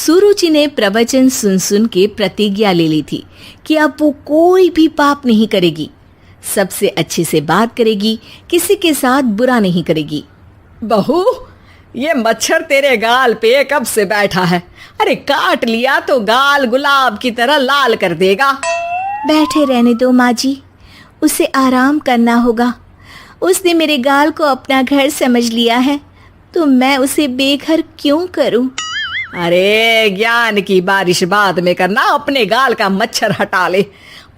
सुरुचि ने प्रवचन सुन सुन के प्रतिज्ञा ले ली थी कि अब वो कोई भी पाप नहीं करेगी, सबसे अच्छे से बात करेगी, किसी के साथ बुरा नहीं करेगी। बहू, ये मच्छर तेरे गाल पे कब से बैठा है? अरे काट लिया तो गाल गुलाब की तरह लाल कर देगा। बैठे रहने दो माँ जी, उसे आराम करना होगा। उसने मेरे गाल को अपना घर समझ लिया है, तो मैं उसे बेघर क्यों करूं? अरे ज्ञान की बारिश बाद में करना, अपने गाल का मच्छर हटा ले।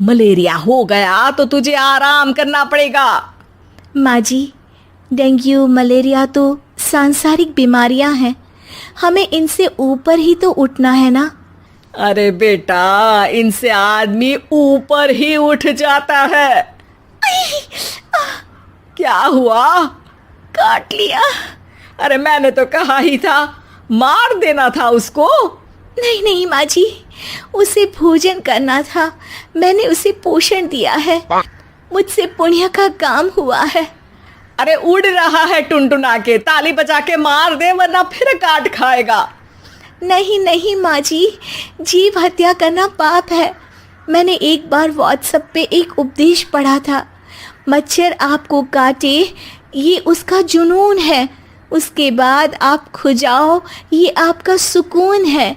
मलेरिया हो गया तो तुझे आराम करना पड़ेगा। माँ जी, डेंगू मलेरिया तो सांसारिक बीमारियां हैं, हमें इनसे ऊपर ही तो उठना है ना। अरे बेटा, इनसे आदमी ऊपर ही उठ जाता है। क्या हुआ? काट लिया। अरे मैंने तो कहा ही था, मार देना था उसको। नहीं नहीं माँ जी, उसे भोजन करना था, मैंने उसे पोषण दिया है, मुझसे पुण्य का काम हुआ है। अरे उड़ रहा है टुनटुना के, ताली बजा के मार दे वरना फिर काट खाएगा। नहीं नहीं माँ जी, जीव हत्या करना पाप है। मैंने एक बार व्हाट्सएप पे एक उपदेश पढ़ा था, मच्छर आपको काटे ये उसका जुनून है, उसके बाद आप खुजाओ ये आपका सुकून है,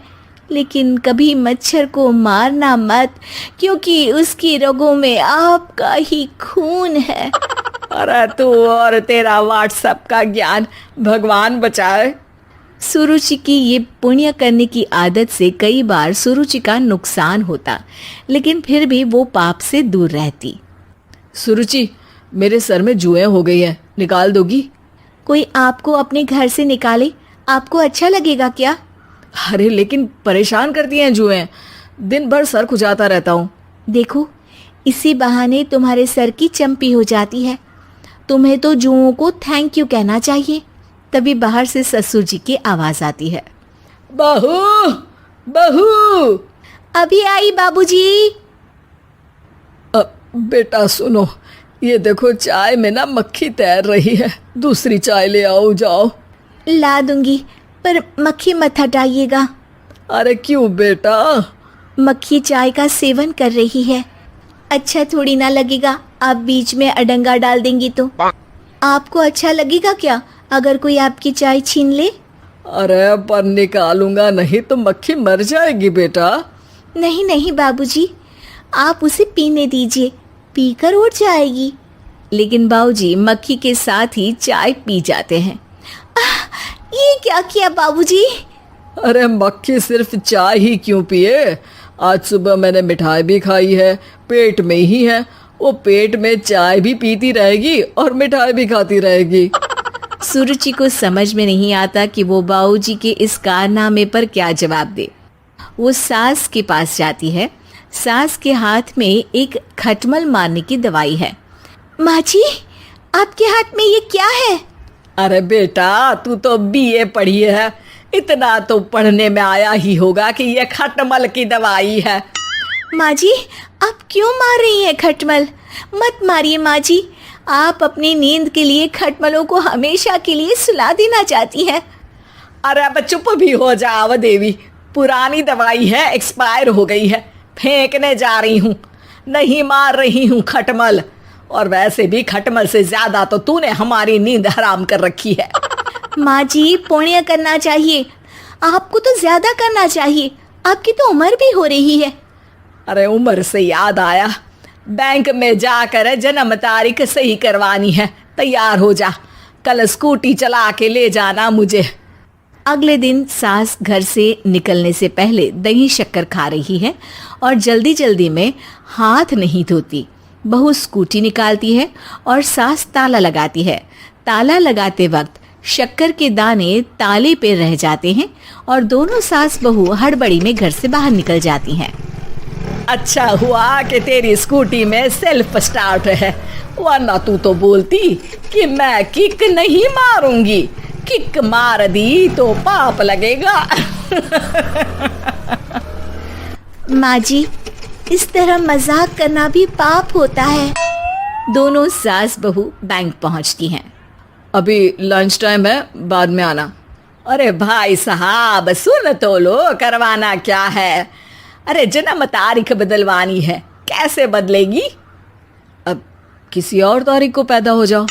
लेकिन कभी मच्छर को मारना मत, क्योंकि उसकी रगों में आपका ही खून है। अरे तू और तेरा व्हाट्सएप का ज्ञान, भगवान बचाए। सुरुचि की ये पुण्य करने की आदत से कई बार सुरुचि का नुकसान होता, लेकिन फिर भी वो पाप से दूर रहती। सुरुचि, मेरे सर में जुएं हो गई है, निकाल दोगी? कोई आपको अपने घर से निकाले, आपको अच्छा लगेगा क्या? अरे लेकिन परेशान करती हैं जुएं, दिन भर सर खुजाता रहता हूँ। देखो, इसी बहाने तुम्हारे सर की चंपी हो जाती है। तुम्हें तो जुओं को थैंक यू कहना चाहिए। तभी बाहर से ससुर जी की आवाज आती है। बहू, बहू। अभी आई बाबूजी। बेटा सुनो, ये देखो चाय में ना मक्खी तैर रही है, दूसरी चाय ले आओ जाओ। ला दूंगी, पर मक्खी मत हटाइएगा। अरे क्यों बेटा? मक्खी चाय का सेवन कर रही है, अच्छा थोड़ी ना लगेगा आप बीच में अडंगा डाल देंगी तो। आपको अच्छा लगेगा क्या अगर कोई आपकी चाय छीन ले? अरे पर निकालूंगा नहीं तो मक्खी मर जाएगी बेटा। नहीं नहीं बाबूजी, आप उसे पीने दीजिए, पीकर उड़ जाएगी। लेकिन बाबूजी मक्खी के साथ ही चाय पी जाते हैं। ये क्या किया बाबूजी? अरे मक्खी सिर्फ चाय ही क्यों पिए, आज सुबह मैंने मिठाई भी खाई है, पेट में ही है, वो पेट में चाय भी पीती रहेगी और मिठाई भी खाती रहेगी। सुरुचि को समझ में नहीं आता कि वो बाबूजी के इस कारनामे पर क्या जवाब दे। वो सास के पास जाती है। सास के हाथ में एक खटमल मारने की दवाई है। माँ जी, आपके हाथ में ये क्या है? अरे बेटा, तू तो बीए पढ़ी है, इतना तो पढ़ने में आया ही होगा कि ये खटमल की दवाई है। माँ जी, आप क्यों मार रही हैं खटमल? मत मारिए माँ जी, आप अपनी नींद के लिए खटमलों को हमेशा के लिए सुला देना चाहती हैं। अरे अब चुप भी हो जाओ देवी, पुरानी दवाई है, एक्सपायर हो गई है, फेंकने जा रही हूँ, नहीं मार रही हूँ खटमल। और वैसे भी खटमल से ज्यादा तो तूने हमारी नींद हराम कर रखी है। माँ जी, पुण्य करना चाहिए, आपको तो ज्यादा करना चाहिए, आपकी तो उम्र भी हो रही है। अरे उम्र से याद आया, बैंक में जाकर जन्म तारीख सही करवानी है, तैयार हो जा, कल स्कूटी चला के ले जाना मुझे। अगले दिन सास घर से निकलने से पहले दही शक्कर खा रही है और जल्दी जल्दी में हाथ नहीं धोती। बहू स्कूटी निकालती है और सास ताला लगाती है। ताला लगाते वक्त शक्कर के दाने ताले पे रह जाते हैं और दोनों सास बहू हड़बड़ी में घर से बाहर निकल जाती हैं। अच्छा हुआ कि तेरी स्कूटी में सेल्फ स्टार्ट है, वरना तू तो बोलती कि मैं किक नहीं मारूंगी, किक मार दी तो पाप लगेगा। माँ जी, इस तरह मजाक करना भी पाप होता है। दोनों सास बहू बैंक पहुंचती हैं। अभी लंच टाइम है, बाद में आना। अरे भाई साहब सुन तो लो, करवाना क्या है? अरे जन्म तारीख बदलवानी है, कैसे बदलेगी? अब किसी और तारीख को पैदा हो जाओ।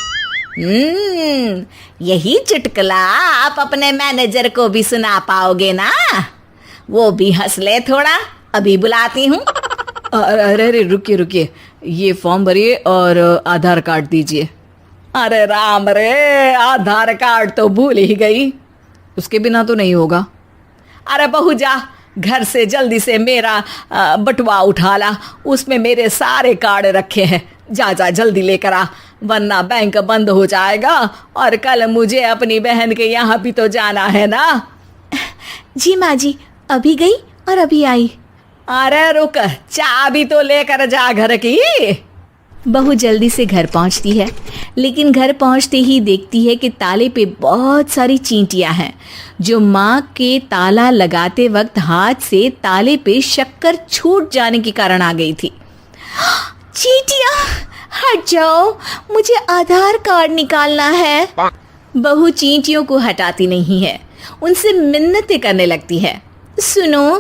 यही चुटकुला आप अपने मैनेजर को भी सुना पाओगे ना? वो भी हंस ले थोड़ा, अभी बुलाती हूँ। अरे अरे रुकिए रुकिए, ये फॉर्म भरिए और आधार कार्ड दीजिए। अरे राम रे, आधार कार्ड तो भूल ही गई, उसके बिना तो नहीं होगा। अरे बहू जा घर से जल्दी से मेरा बटुआ उठा ला, उसमें मेरे सारे कार्ड रखे हैं। जा जा जल्दी लेकर आ, वरना बैंक बंद हो जाएगा और कल मुझे अपनी बहन के यहाँ भी तो जाना है ना। जी माँ जी, अभी गई और अभी आई। अरे रुक, चाबी तो लेकर जा घर की। बहू जल्दी से घर पहुंचती है, लेकिन घर पहुंचते ही देखती है कि ताले पे बहुत सारी चींटियां हैं, जो माँ के ताला लगाते वक्त हाथ से ताले पे शक्कर छूट जाने के कारण आ गई थी। चींटियां हट जाओ, मुझे आधार कार्ड निकालना है। बहू चींटियों को हटाती नहीं है, उनसे मिन्नतें करने लगती है। सुनो,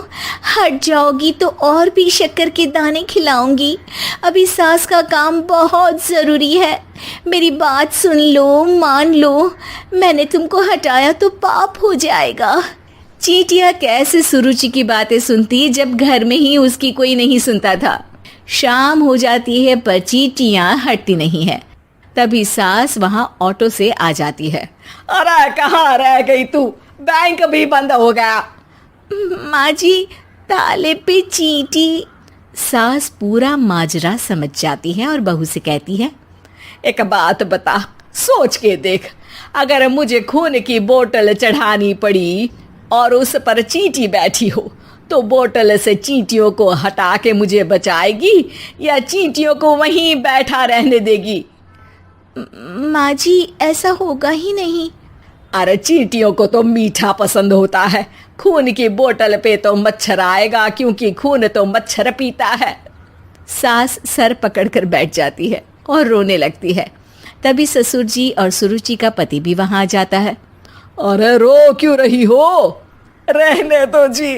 हट जाओगी तो और भी शक्कर के दाने खिलाऊंगी। अभी सास का काम बहुत ज़रूरी है, मेरी बात सुन लो, मान लो। मैंने तुमको हटाया तो पाप हो जाएगा। चींटियाँ कैसे सुरुचि की बातें सुनती जब घर में ही उसकी कोई नहीं सुनता था। शाम हो जाती है पर चींटियाँ हटती नहीं है। तभी सास वहाँ ऑटो से आ जाती है। अरे कहाँ रह गई तू? बैंक भी बंद हो गया। माँ जी, ताले पे चींटी। सास पूरा माजरा समझ जाती है और बहू से कहती है, एक बात बता, सोच के देख, अगर मुझे खून की बोतल चढ़ानी पड़ी और उस पर चींटी बैठी हो, तो बोतल से चींटियों को हटा के मुझे बचाएगी या चींटियों को वहीं बैठा रहने देगी? माँ जी, ऐसा होगा ही नहीं। अरे चींटियों को तो मीठा पसंद होता है, खून की बोतल पे तो मच्छर आएगा, क्योंकि खून तो मच्छर पीता है। सास सर पकड़कर बैठ जाती है और रोने लगती है। तभी ससुर जी और सुरुचि का पति भी वहां आ जाता है। अरे रो क्यों रही हो? रहने दो जी,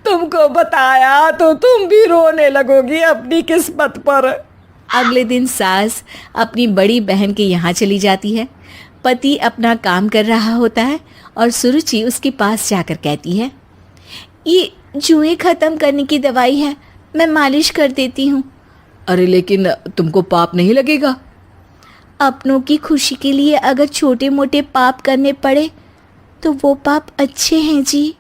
तुमको बताया तो तुम भी रोने लगोगी अपनी किस्मत पर। अगले दिन सास अपनी बड़ी बहन के यहाँ चली जाती है। पति अपना काम कर रहा होता है और सुरुचि उसके पास जाकर कहती है, ये जुएं ख़त्म करने की दवाई है, मैं मालिश कर देती हूँ। अरे लेकिन तुमको पाप नहीं लगेगा? अपनों की खुशी के लिए अगर छोटे मोटे पाप करने पड़े तो वो पाप अच्छे हैं जी।